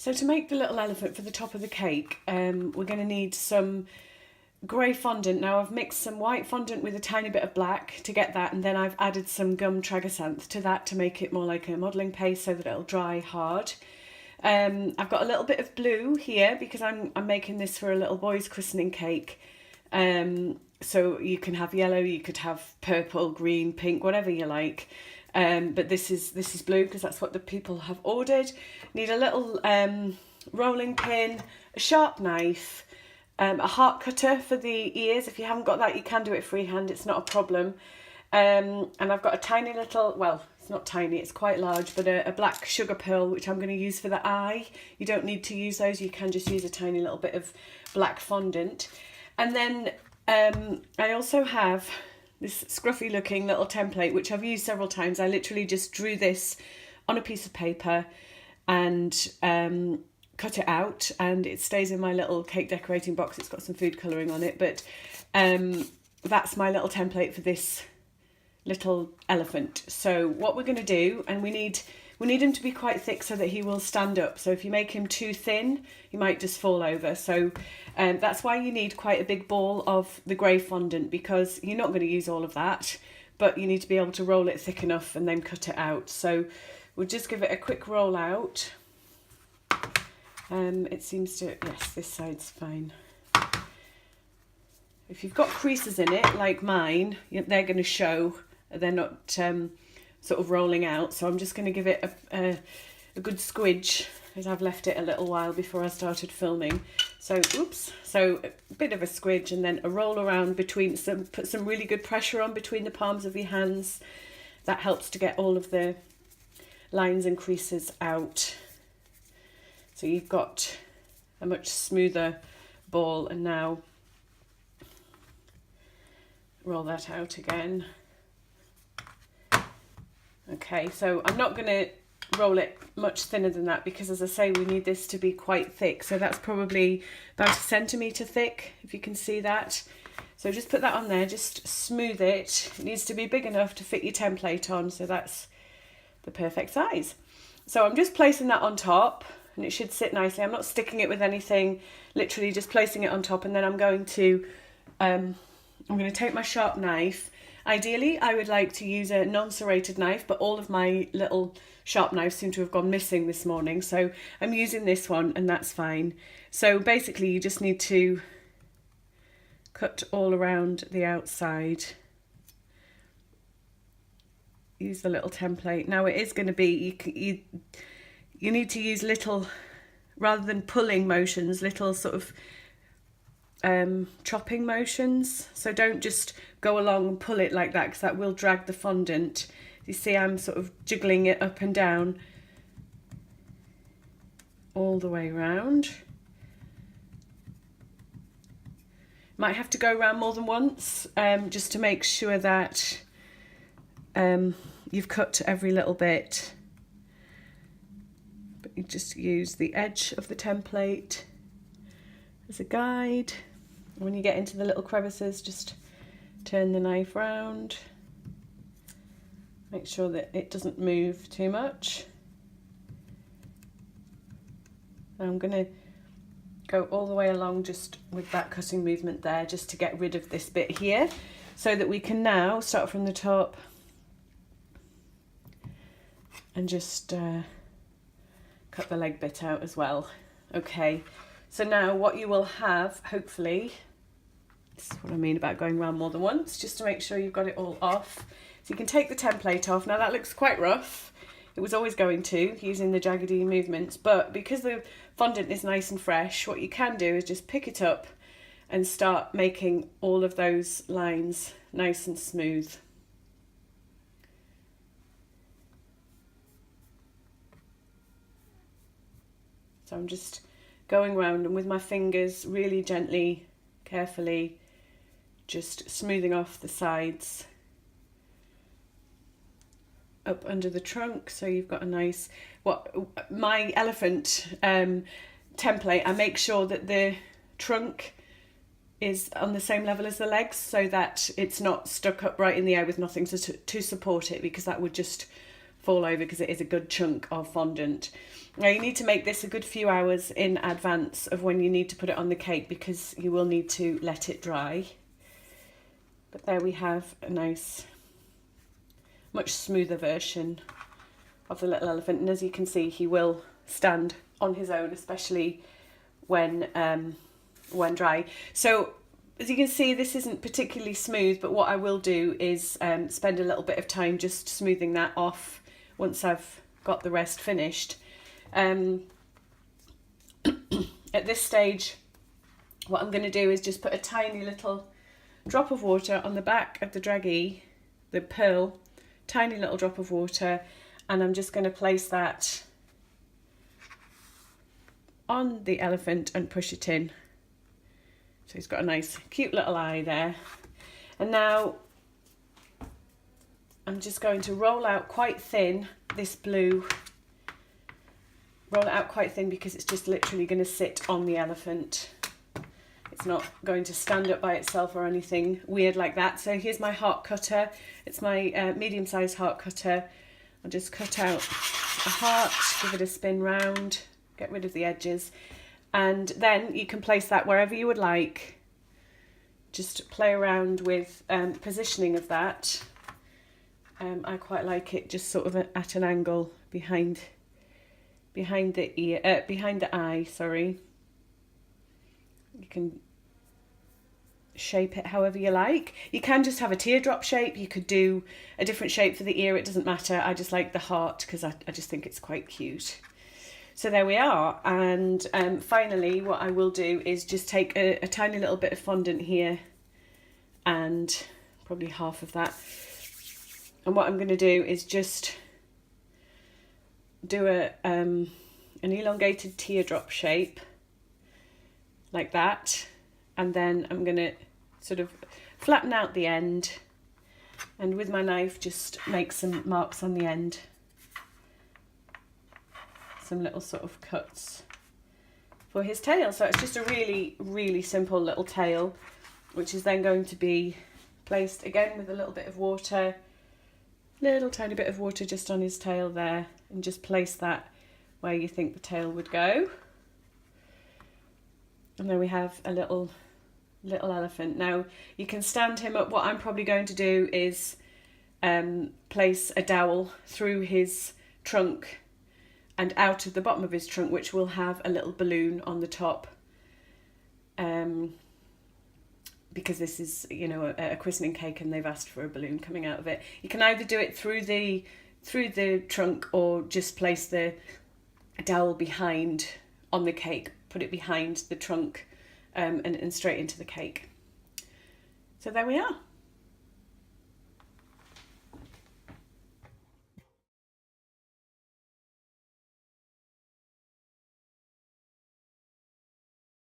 So to make the little elephant for the top of the cake, we're going to need some grey fondant. Now I've mixed some white fondant with a tiny bit of black to get that, and then I've added some gum tragacanth to that to make it more like a modelling paste so that it'll dry hard. I've got a little bit of blue here because I'm making this for a little boy's christening cake. So you can have yellow, you could have purple, green, pink, whatever you like. But this is blue because that's what the people have ordered. Need a little rolling pin, a sharp knife, a heart cutter for the ears. If you haven't got that, you can do it freehand, it's not a problem. And I've got a tiny little, well, it's not tiny, it's quite large, but a black sugar pearl, which I'm going to use for the eye. You don't need to use those, you can just use a tiny little bit of black fondant. And then I also have this scruffy looking little template, which I've used several times. I literally just drew this on a piece of paper and cut it out, and it stays in my little cake decorating box. It's got some food colouring on it, but that's my little template for this little elephant. So what we're going to do, and we need him to be quite thick so that he will stand up. So if you make him too thin, he might just fall over. So that's why you need quite a big ball of the grey fondant, because you're not going to use all of that, but you need to be able to roll it thick enough and then cut it out. So we'll just give it a quick roll out. It seems to, yes, this side's fine. If you've got creases in it, like mine, they're going to show. They're not sort of rolling out. So I'm just going to give it a good squidge, as I've left it a little while before I started filming. So, oops. So a bit of a squidge and then a roll around between, put some really good pressure on between the palms of your hands. That helps to get all of the lines and creases out. So you've got a much smoother ball, and now roll that out again. Okay, so I'm not going to roll it much thinner than that because, as I say, we need this to be quite thick. So that's probably about 1 centimetre thick, if you can see that. So just put that on there, just smooth it. It needs to be big enough to fit your template on, so that's the perfect size. So I'm just placing that on top, and it should sit nicely. I'm not sticking it with anything, literally just placing it on top, and then I'm going to take my sharp knife. Ideally, I would like to use a non-serrated knife, but all of my little sharp knives seem to have gone missing this morning, so I'm using this one, and that's fine. So basically, you just need to cut all around the outside. Use the little template. Now it is going to be, you need to use little, rather than pulling motions, little sort of chopping motions. So don't just go along and pull it like that, because that will drag the fondant. You see I'm sort of jiggling it up and down all the way around. Might have to go around more than once just to make sure that you've cut every little bit. But you just use the edge of the template as a guide. When you get into the little crevices, just turn the knife round. Make sure that it doesn't move too much. I'm going to go all the way along just with that cutting movement there, just to get rid of this bit here, so that we can now start from the top and just cut the leg bit out as well. Okay, so now what you will have, hopefully, this is what I mean about going around more than once, just to make sure you've got it all off. So you can take the template off. Now that looks quite rough. It was always going to, using the jaggedy movements, but because the fondant is nice and fresh, what you can do is just pick it up and start making all of those lines nice and smooth. So I'm just going round and with my fingers really gently, carefully, just smoothing off the sides up under the trunk, so you've got a nice, my elephant template, I make sure that the trunk is on the same level as the legs, so that it's not stuck up right in the air with nothing to support it, because that would just fall over because it is a good chunk of fondant. Now you need to make this a good few hours in advance of when you need to put it on the cake, because you will need to let it dry. But there we have a nice, much smoother version of the little elephant. And as you can see, he will stand on his own, especially when dry. So as you can see, this isn't particularly smooth, but what I will do is spend a little bit of time just smoothing that off once I've got the rest finished. At this stage, what I'm going to do is just put a tiny little drop of water on the back of the draggie, the pearl, tiny little drop of water, and I'm just going to place that on the elephant and push it in. So he's got a nice cute little eye there. And now I'm just going to roll out quite thin this blue. Roll it out quite thin because it's just literally going to sit on the elephant. It's not going to stand up by itself or anything weird like that. So here's my heart cutter. It's my medium-sized heart cutter. I'll just cut out a heart, give it a spin round, get rid of the edges. And then you can place that wherever you would like. Just play around with positioning of that. I quite like it just sort of at an angle behind the ear, behind the eye, sorry. You can shape it however you like. You can just have a teardrop shape. You could do a different shape for the ear. It doesn't matter. I just like the heart because I just think it's quite cute. So there we are. And finally, what I will do is just take a tiny little bit of fondant here, and probably half of that. And what I'm going to do is just do an elongated teardrop shape like that, and then I'm going to sort of flatten out the end, and with my knife just make some marks on the end, some little sort of cuts for his tail. So it's just a really simple little tail, which is then going to be placed again with a little bit of water, little tiny bit of water just on his tail there, and just place that where you think the tail would go. And then we have a little elephant. Now you can stand him up. What I'm probably going to do is place a dowel through his trunk and out of the bottom of his trunk, which will have a little balloon on the top, because this is, you know, a christening cake and they've asked for a balloon coming out of it. You can either do it through the trunk or just place the dowel behind on the cake, put it behind the trunk, and straight into the cake. So there we are.